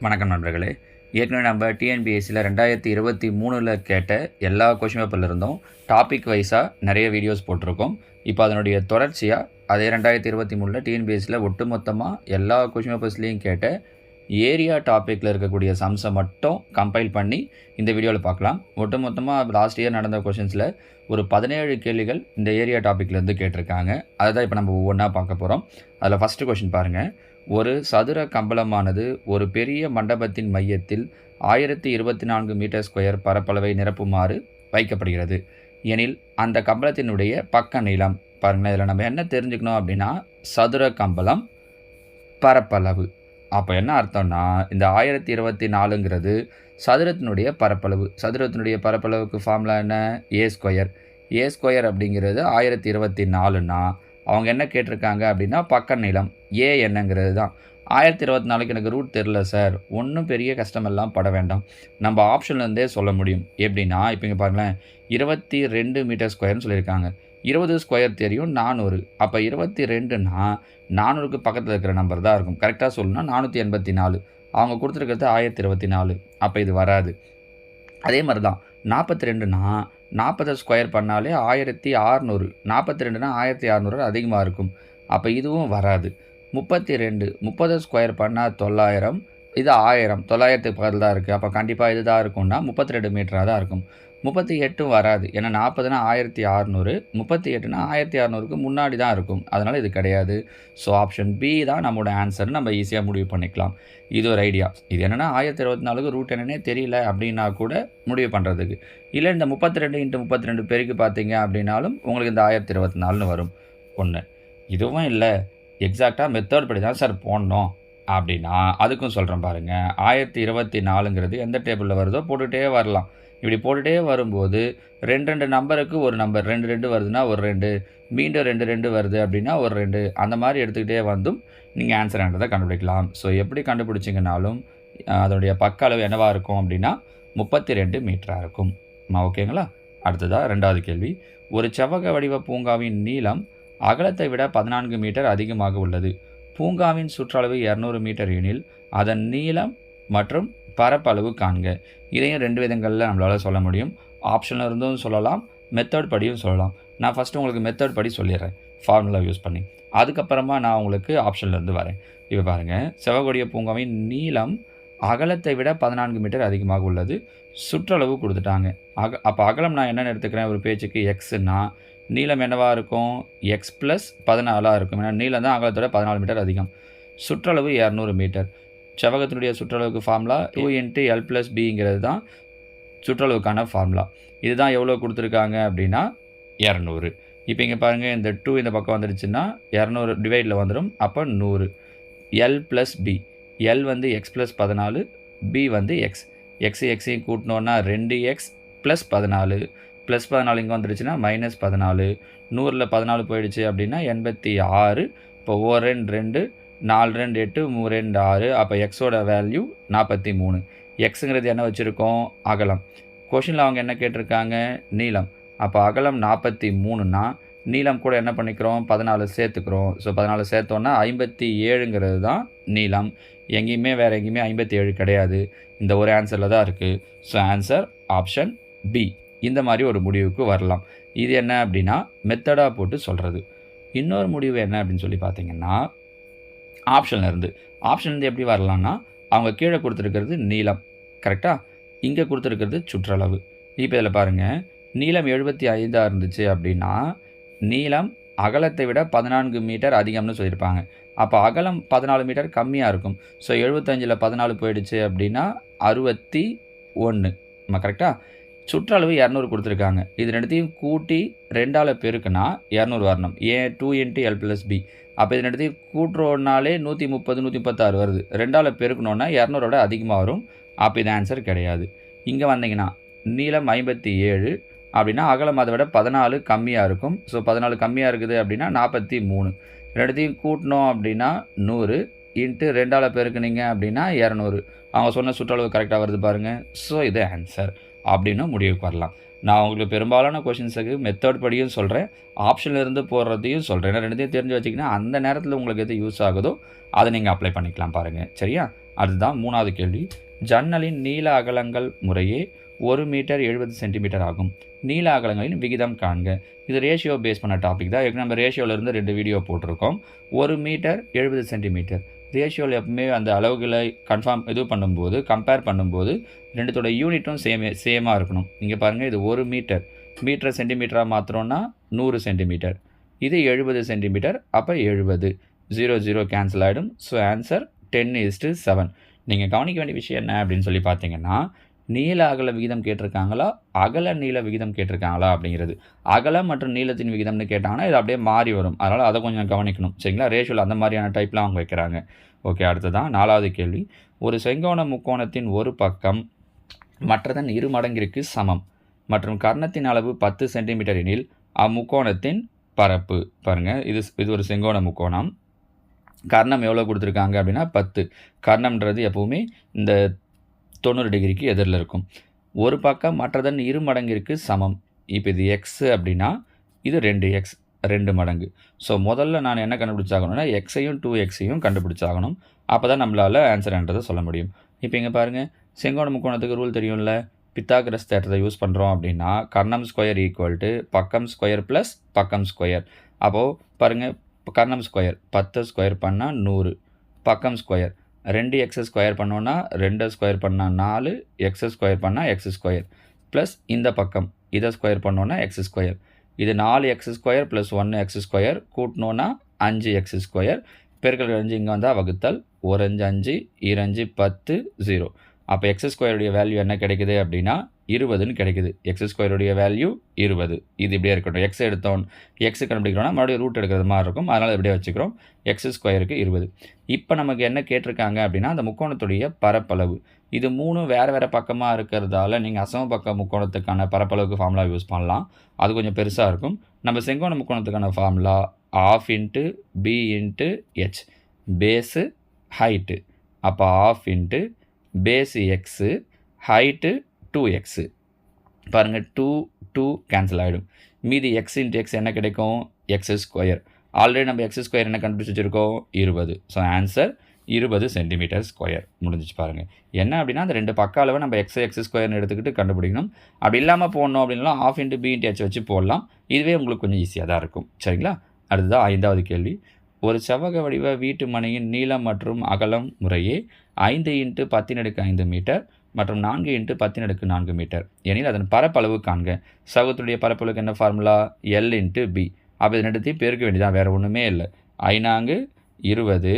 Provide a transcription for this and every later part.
வணக்கம் நண்பர்களே. ஏற்கனவே நம்ம டிஎன்பிஎஸ்சியில் 2023 கேட்ட எல்லா கொஷின் பேப்பரில் இருந்தும் டாபிக் வைஸாக நிறைய வீடியோஸ் போட்டிருக்கோம். இப்போ அதனுடைய தொடர்ச்சியாக அதே 2023 டிஎன்பிஎஸ்சியில் ஒட்டுமொத்தமாக எல்லா கொஷின் பேப்பர்ஸ்லேயும் கேட்ட ஏரியா டாப்பிக்கில் இருக்கக்கூடிய சம்ஸை மட்டும் கம்பைல் பண்ணி இந்த வீடியோவில் பார்க்கலாம். ஒட்டுமொத்தமாக லாஸ்ட் இயர் நடந்த கொஷின்ஸில் ஒரு 17 கேள்விகள் இந்த ஏரியா டாப்பிக்லேருந்து கேட்டிருக்காங்க. அதை தான் இப்போ நம்ம ஒவ்வொன்றா பார்க்க போகிறோம். அதில் ஃபஸ்ட்டு கொஷின் பாருங்கள். ஒரு சதுர கம்பளமானது ஒரு பெரிய மண்டபத்தின் மையத்தில் 1024 மீட்டர் ஸ்கொயர் பரப்பளவை நிரப்புமாறு வைக்கப்படுகிறது எனில் அந்த கம்பளத்தினுடைய பக்க நீளம் பாருங்களேன். இதில் நம்ம என்ன தெரிஞ்சுக்கணும் அப்படின்னா, சதுர கம்பளம் பரப்பளவு. அப்போ என்ன அர்த்தம்னா, இந்த 1024ங்கிறது சதுரத்தினுடைய பரப்பளவு. சதுரத்தினுடைய பரப்பளவுக்கு ஃபார்முலா என்ன? ஏ ஸ்கொயர். ஏ ஸ்கொயர் அப்படிங்கிறது 1024னா அவங்க என்ன கேட்டிருக்காங்க அப்படின்னா பக்க நீளம் ஏ என்னங்கிறது தான். 1024க்கு எனக்கு ரூட் தெரில சார், ஒன்றும் பெரிய கஷ்டமெல்லாம் பட வேண்டாம், நம்ம ஆப்ஷன்லேருந்தே சொல்ல முடியும். எப்படின்னா, இப்போ இங்கே பாருங்களேன், 22 மீட்டர் ஸ்கொயர்னு சொல்லியிருக்காங்க. 20 ஸ்கொயர் தெரியும் 400. அப்போ 22னா 400க்கு பக்கத்தில் இருக்கிற நம்பர் தான் இருக்கும். கரெக்டாக சொல்லணும்னா 484. அவங்க கொடுத்துருக்கிறது 1024. அப்போ இது வராது. அதே மாதிரி தான் 42னா 40 ஸ்கொயர் பண்ணாலே 1600. 42னா 1600 அதிகமாக இருக்கும். அப்போ இதுவும் வராது. 32 30 ஸ்கொயர் பண்ணால் 900. இது 1000. 900க்கு பக்கத்தில் தான் இருக்குது. அப்போ கண்டிப்பாக இது தான் இருக்கும்னா 32 மீட்டராக தான் இருக்கும். 38 வராது. ஏன்னா 40னா 1600, 38னா 1600க்கு முன்னாடி தான் இருக்கும். அதனால் இது கிடையாது. ஸோ ஆப்ஷன் பி தான் நம்மளோட ஆன்சர். நம்ம ஈஸியாக முடிவு பண்ணிக்கலாம். இது ஒரு ஐடியா. இது என்னென்னா 1024க்கு ரூட் என்னன்னே தெரியல அப்படின்னா கூட முடிவு பண்ணுறதுக்கு. இல்லை இந்த 32 × 32 பேருக்கு பார்த்தீங்க அப்படின்னாலும் உங்களுக்கு இந்த 1024ன்னு வரும். ஒன்று. இதுவும் இல்லை, எக்ஸாக்டாக மெத்தட் படி தான் சார் போடணும் அப்படின்னா அதுக்கும் சொல்கிறேன் பாருங்கள். 1024ங்கிறது எந்த டேபிளில் வருதோ போட்டுகிட்டே வரலாம். இப்படி போட்டுகிட்டே வரும்போது 2 நம்பருக்கு ஒரு நம்பர் 2 வருதுன்னா ஒரு 2, மீண்டும் 2 வருது அப்படின்னா ஒரு 2, அந்த மாதிரி எடுத்துக்கிட்டே வந்தும் நீங்கள் ஆன்சர் ஆனதை கண்டுபிடிக்கலாம். ஸோ எப்படி கண்டுபிடிச்சிங்கனாலும் அதனுடைய பக்க அளவு என்னவாக இருக்கும் அப்படின்னா 32 மீட்டராக இருக்கும். ஓகேங்களா? அடுத்ததாக 2வது கேள்வி. ஒரு செவ்வக வடிவ பூங்காவின் நீளம் அகலத்தை விட 14 மீட்டர் அதிகமாக உள்ளது. பூங்காவின் சுற்றளவு 200 மீட்டர் எனில் அதன் நீளம் மற்றும் பரப்பளவு காண்க. இதையும் 2 விதங்களில் நம்மளால் சொல்ல முடியும். ஆப்ஷனில் இருந்தும் சொல்லலாம், மெத்தட் படியும் சொல்லலாம். நான் ஃபஸ்ட்டு உங்களுக்கு மெத்தட் படி சொல்லிடுறேன், ஃபார்முலா யூஸ் பண்ணி. அதுக்கப்புறமா நான் உங்களுக்கு ஆப்ஷன்லேருந்து வரேன். இப்போ பாருங்கள், செவ்வகவடிவ பூங்காவின் நீளம் அகலத்தை விட 14 மீட்டர் அதிகமாக உள்ளது. சுற்றளவு கொடுத்துட்டாங்க. அப்போ அகலம் நான் என்னென்னு எடுத்துக்கிறேன், ஒரு பேஜுக்கு எக்ஸ்னா நீளம் என்னவாக இருக்கும்? எக்ஸ் + 14 இருக்கும். ஏன்னா நீளம் தான் அகலத்தோட 14 மீட்டர் அதிகம். சுற்றளவு 200 மீட்டர். செவ்வகத்தினுடைய சுற்றளவுக்கு ஃபார்முலா 2 × L + Bங்கிறது தான் சுற்றளவுக்கான ஃபார்முலா. இதுதான் எவ்வளோ கொடுத்துருக்காங்க அப்படின்னா 200. இப்போ இங்கே பாருங்கள், இந்த 2 இந்த பக்கம் வந்துடுச்சுன்னா 200 டிவைடில் வந்துடும். அப்போ 100. L + B. L வந்து எக்ஸ் + 14, B வந்து எக்ஸ். எக்ஸையும் கூட்டினோன்னா 2x + 14 + 14 இங்கே வந்துடுச்சுன்னா -14. 100ல் 14 போயிடுச்சு அப்படின்னா 86. இப்போ 1 2 4 2 8 3 2 6. அப்போ எக்ஸோட வேல்யூ 43. எக்ஸுங்கிறது என்ன வச்சுருக்கோம்? அகலம். கொஷினில் அவங்க என்ன கேட்டிருக்காங்க? நீளம். அப்போ அகலம் 43னா நீளம் கூட என்ன பண்ணிக்கிறோம்? 14 சேர்த்துக்கிறோம். ஸோ 14 சேர்த்தோன்னா 57ங்கிறது தான் நீளம். எங்கேயுமே வேறு எங்கேயுமே 57 கிடையாது. இந்த ஒரு ஆன்சரில் தான் இருக்குது. So answer option B. இந்த மாதிரி ஒரு முடிவுக்கு வரலாம். இது என்ன அப்படின்னா மெத்தடாக போட்டு சொல்கிறது. இன்னொரு முடிவு என்ன அப்படின்னு சொல்லி பார்த்தீங்கன்னா, ஆப்ஷன்லேருந்து எப்படி வரலான்னா, அவங்க கீழே கொடுத்துருக்கிறது நீளம், கரெக்டாக? இங்கே கொடுத்துருக்கிறது சுற்றளவு. இப்போ இதில் பாருங்கள், நீளம் 75 இருந்துச்சு அப்படின்னா நீளம் அகலத்தை விட 14 மீட்டர் அதிகம்னு சொல்லியிருப்பாங்க. அப்போ அகலம் 14 மீட்டர் கம்மியாக இருக்கும். ஸோ 75ல் 14 போயிடுச்சு அப்படின்னா 61. நம்ம கரெக்டாக? சுற்றளவு 200 கொடுத்துருக்காங்க. இது ரெண்டுத்தையும் கூட்டி 2ஆல் பெருக்குனா 200 வரணும். ஏன் 2 × L + B. அப்போ இது ரெண்டுத்தையும் கூட்டுறோன்னாலே 130 136 வருது. 2ஆல் பெருக்கணுன்னா 200ஓட அதிகமாக வரும். அப்போ இது ஆன்சர் கிடையாது. இங்கே வந்தீங்கன்னா நீளம் 57 அப்படின்னா அகலம் அதை விட 14 கம்மியாக இருக்கும். ஸோ 14 கம்மியாக இருக்குது அப்படின்னா 43. ரெண்டுத்தையும் கூட்டினோம் அப்படின்னா 100 × 2ஆல் பெருக்குனீங்க அப்படின்னா 200. அவங்க சொன்ன சுற்றளவு கரெக்டாக வருது பாருங்கள். ஸோ இது ஆன்சர் அப்படின்னு முடிவுக்கு வரலாம். நான் உங்களுக்கு பெரும்பாலான கொஷின்ஸுக்கு மெத்தட் படியும் சொல்கிறேன், ஆப்ஷன்லேருந்து போடுறதையும் சொல்கிறேன். ஏன்னா ரெண்டுத்தையும் தெரிஞ்சு வச்சிங்கன்னா அந்த நேரத்தில் உங்களுக்கு எது யூஸ் ஆகுதோ அதை நீங்கள் அப்ளை பண்ணிக்கலாம் பாருங்கள். சரியா? அதுதான் 3வது கேள்வி. ஜன்னலின் நீள அகலங்கள் முறையே 1 மீட்டர் 70 சென்டிமீட்டர் ஆகும். நீள அகலங்களின் விகிதம் காண்க. இது ரேஷியோ பேஸ் பண்ண டாபிக் தான். ஏற்கனவே நம்ம ரேஷியோலேருந்து 2 வீடியோ போட்டிருக்கோம். 1 மீட்டர் 70 சென்டிமீட்டர். ரேஷியோவில் எப்பவுமே அந்த அளவுகளை கம்பேர் பண்ணும்போது ரெண்டுத்தோட யூனிட்டும் சேமாக இருக்கணும். இங்கே பாருங்கள், இது 1 மீட்டர் சென்டிமீட்டராக மாத்திரம்னா 100 சென்டிமீட்டர். இது 70 சென்டிமீட்டர், அப்போ 70. 0 0 கேன்சல் ஆகிடும். So answer 10:7. நீங்கள் கவனிக்க வேண்டிய விஷயம் என்ன அப்படின்னு சொல்லி பார்த்தீங்கன்னா, நீள அகல விகிதம் கேட்டிருக்காங்களா, அகல நீள விகிதம் கேட்டிருக்காங்களா அப்படிங்கிறது. அகலம் மற்றும் நீளத்தின் விகிதம்னு கேட்டாங்கன்னா இது அப்படியே மாறி வரும். அதனால் அதை கொஞ்சம் கவனிக்கணும். சரிங்களா? ரேஷியோவில் அந்த மாதிரியான டைப்லாம் அவங்க வைக்கிறாங்க. ஓகே, அடுத்ததான் 4வது கேள்வி. ஒரு செங்கோண முக்கோணத்தின் ஒரு பக்கம் மற்றதன் 2 மடங்கிற்கு சமம் மற்றும் கர்ணத்தின் அளவு 10 சென்டிமீட்டர் எனில் அம்முக்கோணத்தின் பரப்பு. பாருங்கள், இது ஒரு செங்கோண முக்கோணம். கர்ணம் எவ்வளோ கொடுத்துருக்காங்க அப்படின்னா 10. கர்ணம்ன்றது எப்போவுமே இந்த 90 டிகிரிக்கு எதிரில் இருக்கும். ஒரு பக்கம் மற்றதன் 2 மடங்கிற்கு சமம். இப்போ இது எக்ஸ் அப்படின்னா இது 2x, 2 மடங்கு. ஸோ முதல்ல நான் என்ன கண்டுபிடிச்சாகணும்னா எக்ஸையும் 2xையும் கண்டுபிடிச்சாகணும். அப்போ தான் நம்மளால் ஆன்சர்ன்றதை சொல்ல முடியும். இப்போ இங்கே பாருங்கள், செங்கோண முக்கோணத்துக்கு ரூல் தெரியும்ல, பித்தாகரஸ் தேற்றத்தை யூஸ் பண்ணுறோம் அப்படின்னா கர்ணம் ஸ்கொயர் ஈக்குவல் டு பக்கம் ஸ்கொயர் ப்ளஸ் பக்கம் ஸ்கொயர். அப்போது பாருங்கள், கர்ணம் ஸ்கொயர் 10 ஸ்கொயர் பண்ணால் 100, பக்கம் ஸ்கொயர் 2x ஸ்கொயர் பண்ணோன்னா 2 ஸ்கொயர் பண்ணால் 4, எக்ஸ் ஸ்கொயர் பண்ணால் எக்ஸ் ஸ்கொயர் ப்ளஸ் இந்த பக்கம் இதை ஸ்கொயர் பண்ணோன்னா எக்ஸ் ஸ்கொயர். இது 4x square plus 1x square கூட்டினோன்னா 5x ஸ்கொயர் பெருக்கல் 5 இங்கே வந்தால் வகுத்தல் 1 5 5 2 10 0. அப்போ எக்ஸ் ஸ்கொயருடைய வேல்யூ என்ன கிடைக்குது அப்படின்னா 20ன்னு கிடைக்குது. எக்ஸ் ஸ்கொயருடைய வேல்யூ 20. இது இப்படியே இருக்கட்டும். எக்ஸ் எடுத்தோம், எக்ஸ் கண்டுபிடிக்கிறோன்னா மறுபடியும் ரூட் எடுக்கிறது மாதிரி இருக்கும். அதனால் இப்படியே வச்சுக்கிறோம். எக்ஸ் ஸ்கொயருக்கு 20. இப்போ நமக்கு என்ன கேட்டிருக்காங்க அப்படின்னா அந்த முக்கோணத்துடைய பரப்பளவு. இது 3 வேறு பக்கமாக இருக்கிறதால நீங்கள் அசம பக்க முக்கோணத்துக்கான பரப்பளவுக்கு ஃபார்முலா யூஸ் பண்ணலாம். அது கொஞ்சம் பெருசாக இருக்கும். நம்ம செங்கோண முக்கோணத்துக்கான formula ½ × b × h base height. அப்போ ½ × பேஸு எக்ஸு ஹைட்டு 2x. பாருங்கள், 2 கேன்சல் ஆகிடும். மீதி x × x என்ன கிடைக்கும்? X square. ஆல்ரெடி நம்ம எக்ஸ் ஸ்கொயர் என்ன கண்டுபிடிச்சி வச்சுருக்கோம்? 20. So answer 20 centimetre square. முடிஞ்சிச்சு பாருங்கள். என்ன அப்படின்னா அந்த 2 பக்க அளவை நம்ம எக்ஸ் ஸ்கொயர்னு எடுத்துக்கிட்டு கண்டுபிடிக்கணும். அப்படி இல்லாமல் போடணும் அப்படின்னா ½ × b × h வச்சு போடலாம். இதுவே உங்களுக்கு கொஞ்சம் ஈஸியாக தான் இருக்கும். சரிங்களா? அடுத்ததான் 5வது கேள்வி. ஒரு செவ்வக வடிவ வீட்டு மனையின் நீளம் மற்றும் அகலம் முறையே 5 × 10⁵ மீட்டர் மற்றும் 4 × 10⁴ மீட்டர் எனில் அதன் பரப்பளவு காண்க. செவ்வகத்துடைய பரப்பளவுக்கு என்ன ஃபார்முலா? L × b. அப்போ இது ரெண்டுத்தையும் பெருக்க வேண்டியதான், வேறு ஒன்றுமே இல்லை. 5 20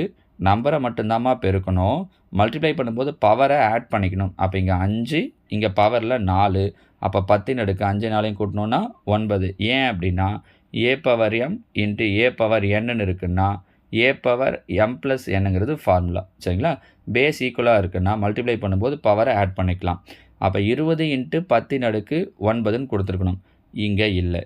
நம்பரை மட்டும்தாம்மா பெருக்கணும். மல்டிப்ளை பண்ணும்போது பவரை ஆட் பண்ணிக்கணும். அப்போ இங்கே 5, இங்கே பவரில் 4. அப்போ 10⁵ 5 4 கூட்டணுன்னா 9. ஏன் அப்படின்னா a⁻m × a⁻n இருக்குன்னா a⁻m+n ஃபார்முலா. சரிங்களா? பேஸ் ஈக்குவலாக இருக்குன்னா மல்டிப்ளை பண்ணும்போது பவரை ஆட் பண்ணிக்கலாம். அப்போ 20 × 10⁻9 கொடுத்துருக்கணும். இங்கே இல்லை,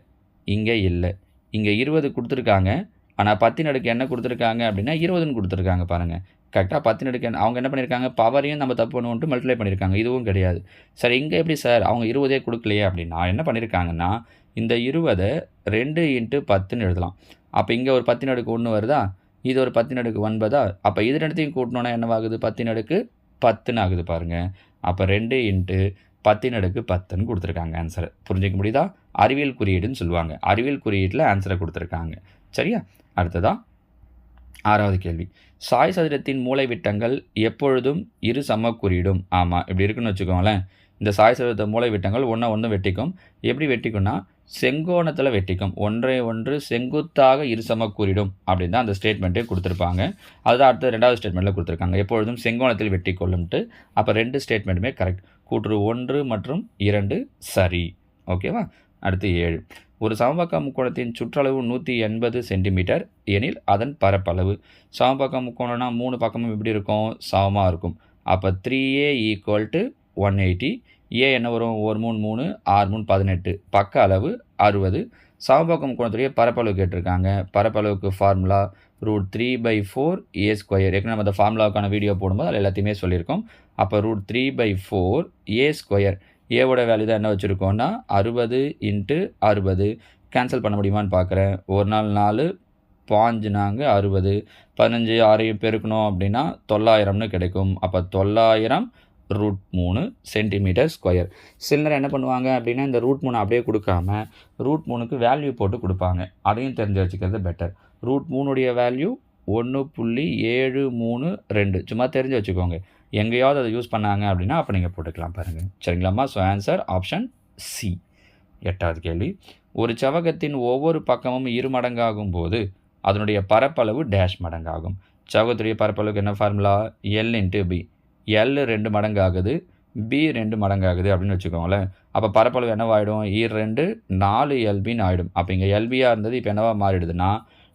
இங்கே 20 கொடுத்துருக்காங்க. ஆனால் 10 என்ன கொடுத்துருக்காங்க அப்படின்னா 20ன்னு கொடுத்துருக்காங்க. பாருங்கள், கரெக்டாக 10 அவங்க என்ன பண்ணியிருக்காங்க? பவரையும் நம்ம தப்பு பண்ணுவோன்ட்டு மல்டிப்ளை பண்ணியிருக்காங்க. இதுவும் கிடையாது. சரி, இங்கே எப்படி சார் அவங்க 20 கொடுக்கலையே அப்படின்னா என்ன பண்ணியிருக்காங்கன்னா இந்த 20 2 × 10ன்னு எழுதலாம். அப்போ இங்கே ஒரு 10⁻1 வருதா, இது ஒரு 10⁻9. அப்போ இது ரெண்டுத்தையும் கூட்டணுன்னா என்னவாகுது? 10⁻10ன்னு ஆகுது பாருங்கள். அப்போ 2 × 10⁻10ன்னு கொடுத்துருக்காங்க ஆன்சரை. புரிஞ்சிக்க முடியுதா? அறிவியல் குறியீடுன்னு சொல்லுவாங்க. அறிவியல் குறியீட்டில் ஆன்சரை கொடுத்துருக்காங்க. சரியா? அடுத்ததான் 6வது கேள்வி. சாய் சதுரத்தின் மூலை விட்டங்கள் எப்பொழுதும் இரு சமக்குறியிடும். ஆமாம், இப்படி இருக்குன்னு வச்சுக்கோங்களேன். இந்த சாய் சதுரத்தை மூலை விட்டங்கள் ஒன்று வெட்டிக்கும். எப்படி வெட்டிக்கும்னா செங்கோணத்தில் வெட்டிக்கும். ஒன்றை ஒன்று செங்குத்தாக இரு சமக்குறியிடும் அப்படின்னு தான் அந்த ஸ்டேட்மெண்ட்டே கொடுத்துருப்பாங்க. அதுதான் அடுத்த 2வது ஸ்டேட்மெண்ட்டில் கொடுத்துருக்காங்க. எப்பொழுதும் செங்கோணத்தில் வெட்டி கொள்ளும்ட்டு. அப்போ 2 ஸ்டேட்மெண்ட்டுமே கரெக்ட். கூற்று 1 மற்றும் 2 சரி. ஓகேவா? அடுத்து 7. ஒரு சமபக்க முக்கோணத்தின் சுற்றளவு 180 சென்டிமீட்டர் எனில் அதன் பரப்பளவு. சமபக்க முக்கோணம்னா 3 பக்கமும் எப்படி இருக்கும்? சமமாக இருக்கும். அப்போ 3a = 180. ஏ என்ன வரும்? 1 3 3 6 3 18. பக்க அளவு 60. சமபக்க முக்கோணத்துடைய பரப்பளவு கேட்டிருக்காங்க. பரப்பளவுக்கு ஃபார்முலா √3/4 a². ஏற்கனவே நம்ம அந்த ஃபார்முலாவுக்கான வீடியோ போடும்போது அதில் எல்லாத்தையுமே சொல்லியிருக்கோம். அப்போ √3/4 a². ஏவோட வேல்யூ தான் என்ன வச்சுருக்கோன்னா 60 × 60. கேன்சல் பண்ண முடியுமான்னு பார்க்குறேன். 1 4 4, பாஞ்சுனாங்க 60, 15 6ஐயும் பெருக்கணும் அப்படின்னா 900ன்னு கிடைக்கும். அப்போ 900√3 சென்டிமீட்டர் ஸ்கொயர். சில நேரம் என்ன பண்ணுவாங்க அப்படின்னா இந்த √3 அப்படியே கொடுக்காம √3க்கு வேல்யூ போட்டு கொடுப்பாங்க. அதையும் தெரிஞ்சு வச்சுக்கிறது பெட்டர். √3 வேல்யூ 1.732 சும்மா தெரிஞ்சு வச்சுக்கோங்க. எங்கேயாவது அதை யூஸ் பண்ணாங்க அப்படின்னா அப்போ நீங்கள் போட்டுக்கலாம் பாருங்கள். சரிங்களாம்மா? So answer option C. 8வது கேள்வி. ஒரு செவ்வகத்தின் ஒவ்வொரு பக்கமும் 2 மடங்காகும் போது அதனுடைய பரப்பளவு டேஷ் மடங்காகும். செவ்வகத்துடைய பரப்பளவுக்கு என்ன formula? L × B. L 2 மடங்காகுது, B 2 மடங்காகுது அப்படின்னு வச்சுக்கோங்களேன். அப்போ பரப்பளவு என்னவாயிடும்? 2 4LBன்னு ஆகிடும். அப்போ இங்கே LBயாக இருந்தது இப்போ என்னவா மாறிடுதுன்னா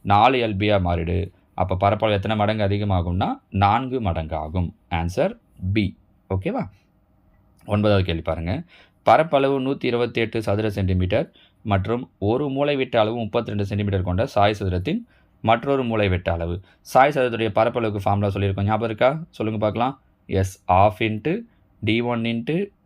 4LBயாக மாறிடு. அப்போ பரப்பளவு எத்தனை மடங்கு அதிகமாகும்னா 4 மடங்கு ஆகும். Answer B. ஓகேவா? 9வது கேள்வி பாருங்கள். பரப்பளவு 128 சதுர சென்டிமீட்டர் மற்றும் ஒரு மூலைவிட்ட அளவு 32 சென்டிமீட்டர் கொண்ட சாய் சதுரத்தின் மற்றொரு மூலைவிட்ட அளவு. சாய் சதுரத்துடைய பரப்பளவுக்கு ஃபார்முலா சொல்லியிருக்கோம். ஞாபகம் இருக்கா? சொல்லுங்கள் பார்க்கலாம். S, ½ × d1 ×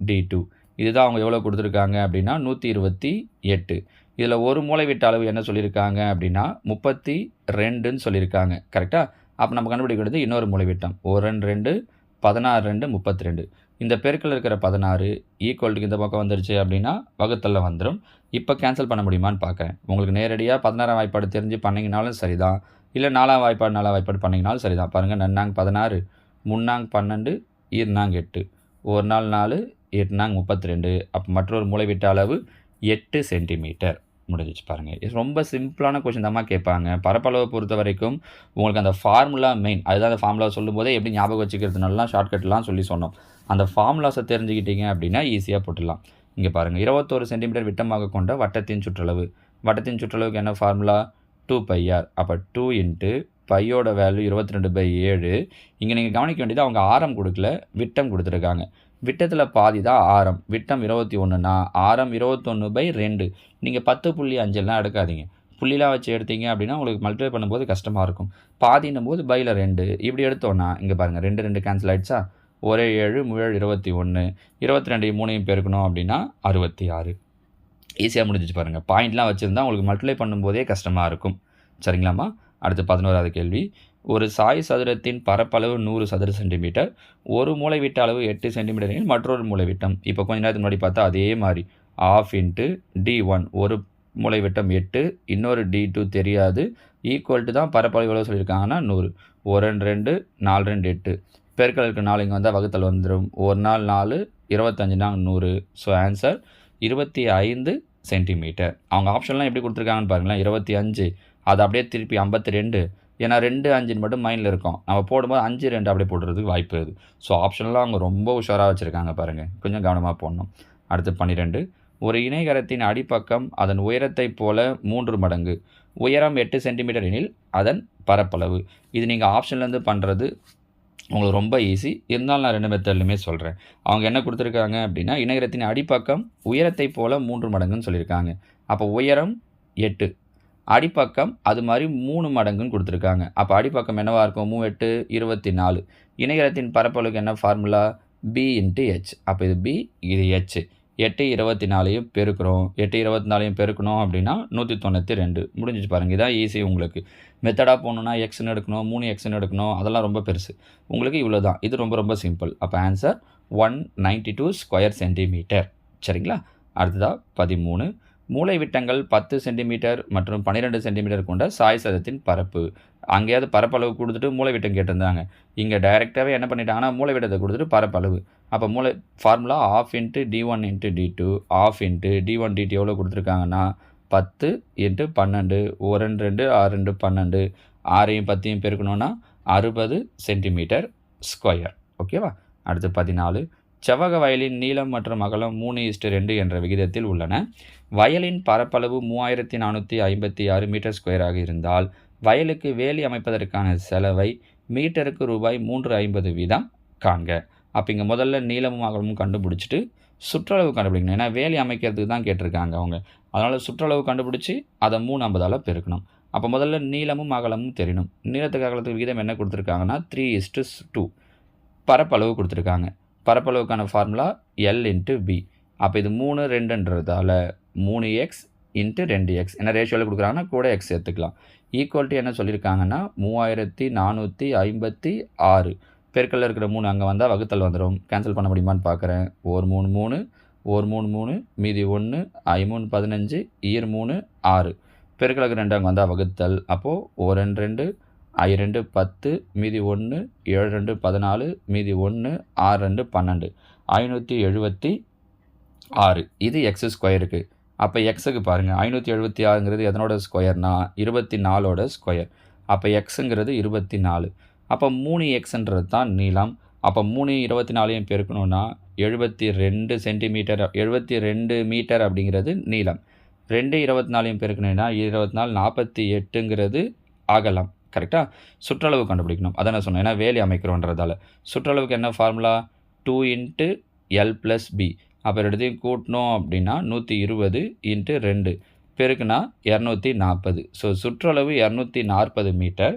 d2. இதுதான் அவங்க எவ்வளோ கொடுத்துருக்காங்க அப்படின்னா 128. இதில் ஒரு மூலைவிட்ட அளவு என்ன சொல்லியிருக்காங்க அப்படின்னா 32ன்னு சொல்லியிருக்காங்க. கரெக்டாக? அப்போ நம்ம கண்டுபிடிக்க வேண்டியது இன்னொரு மூலைவிட்டம். 1 2 16 2 32. இந்த பெருக்கில் இருக்கிற 16 ஈக்குவல்ட்டுக்கு இந்த பக்கம் வந்துருச்சு அப்படின்னா வகுத்தலில் வந்துடும். இப்போ கேன்சல் பண்ண முடியுமான்னு பார்க்குறேன். உங்களுக்கு நேரடியாக 16ஆம் வாய்ப்பாடு தெரிஞ்சு பண்ணிங்கனாலும் சரிதான், இல்லை 4ஆம் வாய்ப்பாடு 4ஆம் வாய்ப்பாடு பண்ணிங்கனாலும் சரிதான். பாருங்கள், நன்னாங்க 16, முன்னாங்க 12, ஈர்னாங்க 8, 1 நாள் 4, 8 நாங்க 32. அப்போ மற்றொரு மூலைவிட்ட அளவு 8 சென்டிமீட்டர். முடிஞ்சிச்சு பாருங்கள். இது ரொம்ப சிம்பிளான கொஷின் தான் கேட்பாங்க. பரப்பளவை பொறுத்த வரைக்கும் உங்களுக்கு அந்த ஃபார்முலா மெயின். அதுதான் அந்த ஃபார்முலா சொல்லும்போதே எப்படி ஞாபகம் வச்சுக்கிறதுனாலாம் ஷார்ட்கட்லாம் சொல்லி சொன்னோம். அந்த ஃபார்முலாஸை தெரிஞ்சுக்கிட்டீங்க அப்படின்னா ஈஸியாக போட்டுடலாம். இங்கே பாருங்கள், 21 சென்டிமீட்டர் விட்டமாக கொண்ட வட்டத்தின் சுற்றளவு. வட்டத்தின் சுற்றளவுக்கு என்ன ஃபார்முலா? 2πr. அப்போ 2 × பையோட வேல்யூ 22/7. இங்கே நீங்கள் கவனிக்க வேண்டியது அவங்க ஆரம் கொடுக்கல, விட்டம் கொடுத்துருக்காங்க. விட்டத்தில் பாதி தான் ஆரம். விட்டம் 21னா ஆரம் 21/2. நீங்கள் 10.5 எடுக்காதீங்க. புள்ளிலாம் வச்சு எடுத்தீங்க அப்படின்னா உங்களுக்கு மல்டிப்ளை பண்ணும்போது கஷ்டமாக இருக்கும். பாதின்னும் போது பையில் 2 இப்படி எடுத்தோன்னா இங்கே பாருங்கள் 2 2 கேன்சல் ஆகிடுச்சா? 1 7 7 21, 22 3 பெருக்கணும் அப்படின்னா 66. ஈஸியாக முடிஞ்சிச்சு பாருங்கள். பாயிண்ட்லாம் வச்சுருந்தா உங்களுக்கு மல்டிப்ளை பண்ணும்போதே கஷ்டமாக இருக்கும். சரிங்களாம்மா? அடுத்து 11வது கேள்வி. ஒரு சாய் சதுரத்தின் பரப்பளவு 100 சதுர சென்டிமீட்டர், ஒரு மூலைவிட்ட அளவு 8 சென்டிமீட்டர் எனில் மற்றொரு மூலைவிட்டம். இப்போ கொஞ்ச நேரத்துக்கு முன்னாடி பார்த்தா அதே மாதிரி ½ × d1. ஒரு மூலைவிட்டம் 8, இன்னொரு d2 தெரியாது. ஈக்குவல்ட்டு தான் பரப்பளவு எவ்வளோ சொல்லியிருக்காங்கன்னா 100. 1 2 4 2 8. பெருக்கலுக்கு 4 இங்கே வந்தால் வகுத்தல் வந்துடும். 1 நாள் 4, 25 நாள் 100. So answer 25 centimetre. அவங்க ஆப்ஷன்லாம் எப்படி கொடுத்துருக்காங்கன்னு பாருங்களேன். 25 அது அப்படியே திருப்பி 52. ஏன்னா 2 5 மட்டும் மைண்டில் இருக்கும். நம்ம போடும்போது 5 2 அப்படியே போடுறதுக்கு வாய்ப்பு இருக்குது. ஸோ ஆப்ஷன்லாம் அவங்க ரொம்ப உஷாராக வச்சுருக்காங்க பாருங்கள். கொஞ்சம் கவனமாக போடணும். அடுத்து 12. ஒரு இணைகரத்தின் அடிப்பக்கம் அதன் உயரத்தைப் போல 3 மடங்கு. உயரம் 8 சென்டிமீட்டர் எனில் அதன் பரப்பளவு. இது நீங்கள் ஆப்ஷன்லேருந்து பண்ணுறது உங்களுக்கு ரொம்ப ஈஸி. இருந்தாலும் நான் 2 மெத்தட்லையுமே சொல்கிறேன். அவங்க என்ன கொடுத்துருக்காங்க அப்படின்னா இணைகரத்தின் அடிப்பக்கம் உயரத்தைப் போல 3 மடங்குன்னு சொல்லியிருக்காங்க. அப்போ உயரம் 8, அடிப்பக்கம் அது மாதிரி 3 மடங்குன்னு கொடுத்துருக்காங்க. அப்போ அடிப்பக்கம் என்னவாக இருக்கும்? 3 8 24. இணைகரத்தின் பரப்பளவுக்கு என்ன ஃபார்முலா? B × H. அப்போ இது B, இது H. 8 24 பெருக்கிறோம். 8 24 பெருக்கணும் அப்படின்னா 192. முடிஞ்சிச்சு பாருங்கள். இதான் ஈஸி. உங்களுக்கு மெத்தடாக போகணுன்னா எக்ஸ்ன்னு எடுக்கணும், 3 எக்ஸ்ன்னு எடுக்கணும், அதெல்லாம் ரொம்ப பெருசு. உங்களுக்கு இவ்வளோ தான். இது ரொம்ப ரொம்ப சிம்பிள். அப்போ ஆன்சர் 192 ஸ்கொயர் சென்டிமீட்டர். சரிங்களா? அடுத்ததாக 13. மூலைவிட்டங்கள் 10 சென்டிமீட்டர் மற்றும் 12 சென்டிமீட்டர் கொண்ட சாய் சதுரத்தின் பரப்பு. அங்கேயாவது பரப்பளவு கொடுத்துட்டு மூலைவிட்டம் கேட்டிருந்தாங்க. இங்கே டைரெக்டாகவே என்ன பண்ணிட்டாங்கன்னா மூலைவிட்டத்தை கொடுத்துட்டு பரப்பளவு. அப்போ formula ½ × d1 × d2. ½ × d1 dt எவ்வளோ கொடுத்துருக்காங்கன்னா 10 × 12. 1 2 6 2 12. 6ஐயும் 10ஐயும் பெருக்கணும்னா 60 சென்டிமீட்டர் ஸ்கொயர். ஓகேவா? அடுத்து 14. செவ்வக வயலின் நீளம் மற்றும் அகலம் 3:2 என்ற விகிதத்தில் உள்ளன. வயலின் பரப்பளவு 3456 மீட்டர் ஸ்கொயராக இருந்தால் வயலுக்கு வேலி அமைப்பதற்கான செலவை மீட்டருக்கு ரூபாய் 350 வீதம் காண்க. அப்போ இங்கே முதல்ல நீளமும் அகலமும் கண்டுபிடிச்சிட்டு சுற்றளவு கண்டுபிடிக்கணும். ஏன்னா வேலி அமைக்கிறதுக்கு தான் கேட்டிருக்காங்க அவங்க. அதனால் சுற்றளவு கண்டுபிடிச்சி அதை 350ஆல் பெருக்கணும். அப்போ முதல்ல நீளமும் அகலமும் தெரியணும். நீளத்துக்கு அகலத்துக்கு விகிதம் என்ன கொடுத்துருக்காங்கன்னா 3:2. பரப்பளவு கொடுத்துருக்காங்க. பரப்பளவுக்கான ஃபார்முலா L × B. அப்போ இது 3 2ன்றதால 3x × 2x. என்ன ரேஷியோவில் கொடுக்குறாங்கன்னா கூட எக்ஸ் சேர்த்துக்கலாம். ஈக்குவல் டு என்ன சொல்லியிருக்காங்கன்னா 3456. பெருக்கல்ல இருக்கிற 3 அங்கே வந்தால் வகுத்தல் வந்துடும். கேன்சல் பண்ண முடியுமான்னு பார்க்குறேன். 1 3 3 1 3 3 மீதி 1 I 3 15 ஈர் 3 6. பெருக்கலுக்கு 2 அங்கே வந்தால் வகுத்தல். அப்போது 1 2 I 2 10 மீதி 1 7 2 14 மீதி 1 6 2 12 576. இது எக்ஸ் ஸ்கொயருக்கு. அப்போ எக்ஸுக்கு பாருங்கள் 576ங்கிறது எதனோட ஸ்கொயர்னா 24ஓட ஸ்கொயர். அப்போ எக்ஸுங்கிறது 24. அப்போ 3x தான் நீளம். அப்போ 3 24 பெருக்கணும்னா 72 சென்டிமீட்டர் 72 மீட்டர் அப்படிங்கிறது நீளம். 2 24 பெருக்கணும்னா 24 48ங்கிறது அகலம். கரெக்டாக? சுற்றளவு கண்டுபிடிக்கணும். அதான் நான் சொன்னேன், ஏன்னா வேலி அமைக்கிறோன்றதால. சுற்றளவுக்கு என்ன ஃபார்முலா? 2 × L + B. அப்போ ரெண்டுத்தையும் கூட்டணும் அப்படின்னா 120 × 2 பெருக்குனா 240. ஸோ சுற்றளவு 240 மீட்டர்.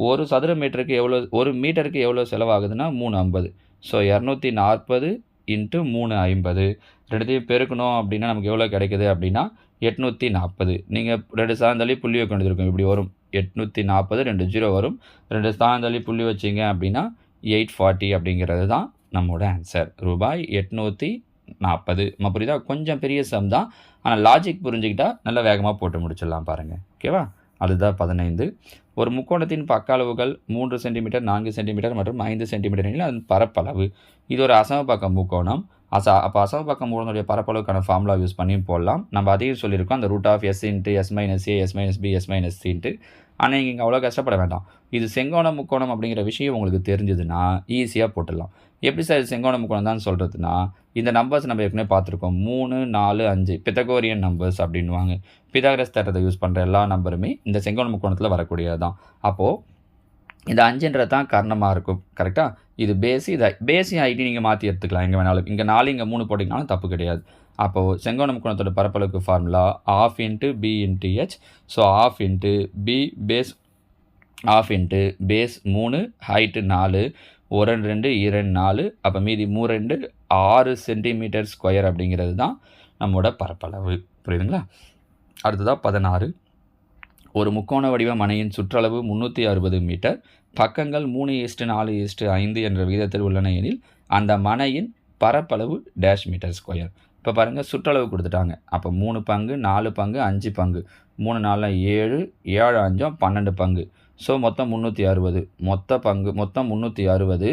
ஒரு சதுர மீட்டருக்கு எவ்வளோ, ஒரு மீட்டருக்கு எவ்வளோ செலவாகுதுன்னா 350. ஸோ 240 × 350 ரெண்டுத்தையும் பெருக்கணும் அப்படின்னா நமக்கு எவ்வளோ கிடைக்குது அப்படின்னா 840. நீங்கள் 2 சார்ந்தள்ளி புள்ளி வைக்க வேண்டியது இருக்கும். இப்படி வரும் 840, 2 0 வரும். 2 சார்ந்தள்ளி புள்ளி வச்சிங்க அப்படின்னா 840 அப்படிங்கிறது தான் நம்மளோட ஆன்சர். ரூபாய் 840. புரியுதா? கொஞ்சம் பெரிய சம் தான், ஆனால் லாஜிக் புரிஞ்சுக்கிட்டா நல்லா வேகமாக போட்டு முடிச்சிடலாம் பாருங்கள். ஓகேவா? அதுதான் 15. ஒரு முக்கோணத்தின் பக்க அளவுகள் 3 சென்டிமீட்டர் 4 சென்டிமீட்டர் மற்றும் 5 சென்டிமீட்டர் எனில் அதன் பரப்பளவு. இது ஒரு அசமபக்க முக்கோணம். அப்போ அசமபக்க முக்கோணத்துடைய பரப்பளவுக்கான ஃபார்முலா யூஸ் பண்ணியும் போடலாம். நம்ம அதையும் சொல்லியிருக்கோம், அந்த root of S × S - A S - B S - C. ஆனால் நீங்கள் இங்கே அவ்வளோ கஷ்டப்பட வேண்டாம். இது செங்கோண முக்கோணம் அப்படிங்கிற விஷயம் உங்களுக்கு தெரிஞ்சதுன்னா ஈஸியாக போட்டுடலாம். எப்படி சார் இது செங்கோண முக்கோணம் தான் சொல்கிறதுனா, இந்த நம்பர்ஸ் நம்ம ஏற்கனவே பார்த்துருக்கோம். 3 4 5 பித்தகோரியன் நம்பர்ஸ் அப்படின்வாங்க. பித்தாகரஸ் தேற்றத்தை யூஸ் பண்ணுற எல்லா நம்பருமே இந்த செங்கோண முக்கோணத்தில் வரக்கூடியது தான். அப்போது இந்த 5ன்றது தான் காரணமாக இருக்கும். கரெக்டாக? இது பேஸு, இதை பேஸையும் ஐடி நீங்கள் மாற்றி எடுத்துக்கலாம் எங்கே வேணாலும். இங்கே 4 இங்கே 3 போட்டிங்கனாலும் தப்பு கிடையாது. அப்போது செங்கோண முக்கோணத்தோட பரப்பளவுக்கு formula ½ × B × H. So ½ × B base ½ × base 3 height 4 1 2 2 4. அப்போ மீதி 3 2 6 சென்டிமீட்டர் ஸ்கொயர் அப்படிங்கிறது தான் நம்மளோட பரப்பளவு. புரியுதுங்களா? அடுத்ததாக 16. ஒரு முக்கோண வடிவ மனையின் சுற்றளவு 360 மீட்டர். பக்கங்கள் 3:4:5 என்ற விகிதத்தில் உள்ளன எனில் அந்த மனையின் பரப்பளவு டேஷ் மீட்டர் ஸ்கொயர். இப்போ பாருங்கள், சுற்றளவு கொடுத்துட்டாங்க. அப்போ 3 பங்கு 4 பங்கு 5 பங்கு 3 4 7 7 5 12 பங்கு. ஸோ மொத்தம் 360. மொத்தம் 360.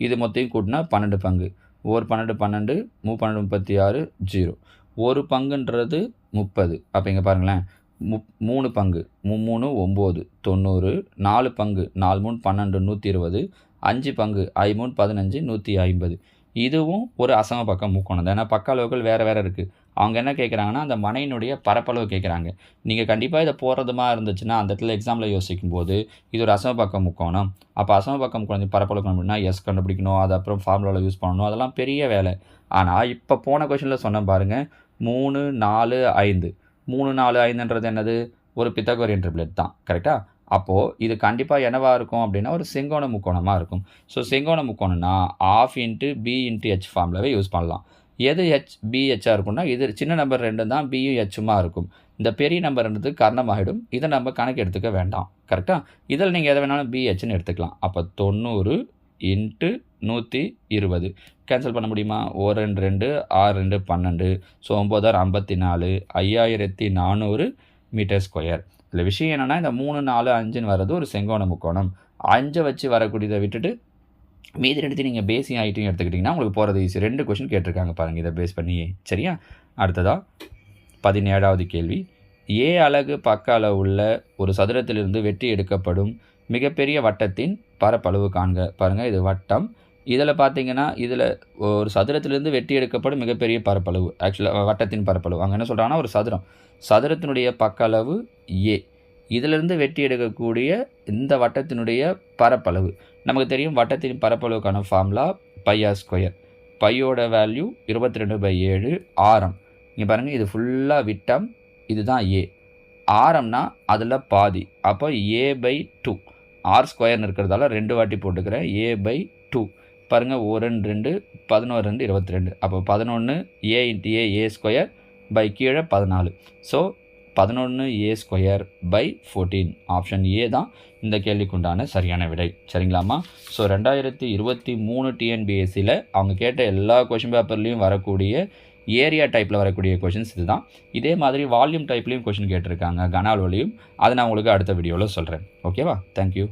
இது மொத்தையும் கூட்டினா 12 பங்கு. 1 12 12 3 36 0. ஒரு பங்குன்றது 30. அப்போ இங்கே பாருங்களேன், 3 பங்கு 3 9 90. 4 பங்கு 4 3 12 120. 5 பங்கு I 3 15 150. இதுவும் ஒரு அசமபக்க முக்கோணம் தான். ஏன்னா பக்க அளவுகள் வேறு வேறு இருக்குது. அவங்க என்ன கேட்குறாங்கன்னா, அந்த மனையினுடைய பரப்பளவு கேட்குறாங்க. நீங்கள் கண்டிப்பாக இதை போடுறதுமா இருந்துச்சுன்னா அந்த இடத்துல எக்ஸாமில் யோசிக்கும் போது இது ஒரு அசமபக்க முக்கோணம். அப்போ அசமபக்க முக்கோணத்தின் பரப்பளவு கண்டுபிடிக்கணும்னா S கண்டுபிடிக்கணும், அது அப்புறம் ஃபார்முலாவில் யூஸ் பண்ணணும், அதெல்லாம் பெரிய வேலை. ஆனால் இப்போ போன கொஷனில் சொன்ன பாருங்கள், 3 4 5 3 4 5ன்றது என்னது? ஒரு பித்தகோரியன் ட்ரிப்ளெட் தான். கரெக்டாக? அப்போது இது கண்டிப்பாக என்னவாக இருக்கும் அப்படின்னா ஒரு செங்கோண முக்கோணமாக இருக்கும். ஸோ செங்கோண முக்கோணம்னா ½ × B × H ஃபார்முலாவே யூஸ் பண்ணலாம். எது BHஆக இருக்கும்னா இது சின்ன நம்பர் 2 தான் Bயும் Hமா இருக்கும். இந்த பெரிய நம்பர்ன்றது காரணமாகிடும். இதை நம்ம கணக்கு எடுத்துக்க வேண்டாம். கரெக்டாக? இதில் நீங்கள் எதை வேணாலும் BHன்னு எடுத்துக்கலாம். அப்போ 90 × 120 கேன்சல் பண்ண முடியுமா? 1 2 6 2 12. So 9 54 5400 metre square. இதில் விஷயம் என்னென்னா, இந்த 3 4 5ன்னு வர்றது ஒரு செங்கோண முக்கோணம். 5 வச்சு வரக்கூடியதை விட்டுட்டு மீதி ரெண்டுத்தையும் நீங்கள் பேஸையும் ஐட்டையும் எடுத்துக்கிட்டிங்கன்னா உங்களுக்கு போகிறது ஈஸி. 2 கொஷின் கேட்டிருக்காங்க பாருங்கள் இதை பேஸ் பண்ணி. சரியா? அடுத்ததாக 17வது கேள்வி. A அலகு பக்க அளவுள்ள ஒரு சதுரத்திலிருந்து வெட்டி எடுக்கப்படும் மிகப்பெரிய வட்டத்தின் பரப்பளவு காண்க. பாருங்கள், இது வட்டம். இதில் பார்த்தீங்கன்னா இதில் ஒரு சதுரத்திலிருந்து வெட்டி எடுக்கப்படும் மிகப்பெரிய பரப்பளவு, ஆக்சுவலாக வட்டத்தின் பரப்பளவு. அங்கே என்ன சொல்கிறாங்கன்னா ஒரு சதுரத்தினுடைய பக்க அளவு A. இதிலிருந்து வெட்டி எடுக்கக்கூடிய இந்த வட்டத்தினுடைய பரப்பளவு நமக்கு தெரியும். வட்டத்தின் பரப்பளவுக்கான ஃபார்முலா πr². பையோட வேல்யூ 22/7. ஆரம் இங்கே பாருங்கள், இது ஃபுல்லாக விட்டம், இதுதான் A. ஆரம்னா அதில் பாதி, அப்போ A/2. r² இருக்கிறதால 2 வாட்டி போட்டுக்கிறேன். A/2 பாருங்கள், 1 2 11 2 22. அப்போ 11 A × A² கீழே 14. So 11a²/14. ஆப்ஷன் ஏ தான் இந்த கேள்விக்குண்டான சரியான விடை. சரிங்களாம்மா? ஸோ 2023 டிஎன்பிஎஸ்சியில் அவங்க கேட்ட எல்லா கொஷின் பேப்பர்லேயும் வரக்கூடிய ஏரியா டைப்பில் வரக்கூடிய கொஷின்ஸ் இதுதான். இதே மாதிரி வால்யூம் டைப்லேயும் கொஷின் கேட்டிருக்காங்க கன அளவுலையும். அதை நான் உங்களுக்கு அடுத்த வீடியோவில் சொல்கிறேன். ஓகேவா? தேங்க்யூ.